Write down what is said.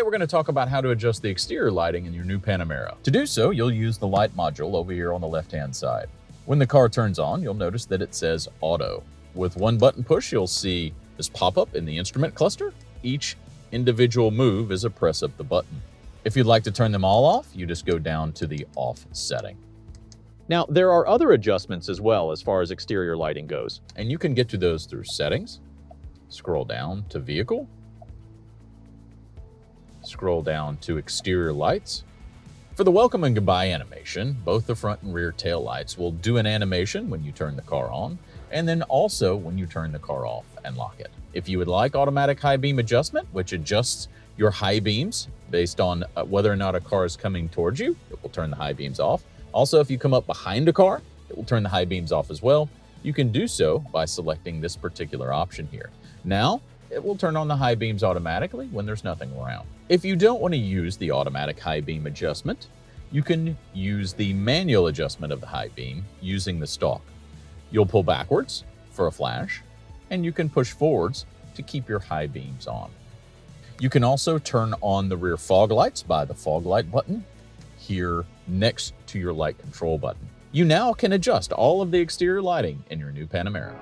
we're going to talk about how to adjust the exterior lighting in your new Panamera. To do so, you'll use the light module over here on the left-hand side. When the car turns on, you'll notice that it says Auto. With one button push, you'll see this pop-up in the instrument cluster. Each individual move is a press of the button. If you'd like to turn them all off, you just go down to the off setting. Now, there are other adjustments as well as far as exterior lighting goes, and you can get to those through Settings, scroll down to Vehicle, scroll down to Exterior Lights. For the welcome and goodbye animation, both the front and rear tail lights will do an animation when you turn the car on, and then also when you turn the car off and lock it. If you would like automatic high beam adjustment, which adjusts your high beams based on whether or not a car is coming towards you, it will turn the high beams off. Also, if you come up behind a car, it will turn the high beams off as well. You can do so by selecting this particular option here. Now, it will turn on the high beams automatically when there's nothing around. If you don't want to use the automatic high beam adjustment, you can use the manual adjustment of the high beam using the stalk. You'll pull backwards for a flash, and you can push forwards to keep your high beams on. You can also turn on the rear fog lights by the fog light button here next to your light control button. You now can adjust all of the exterior lighting in your new Panamera.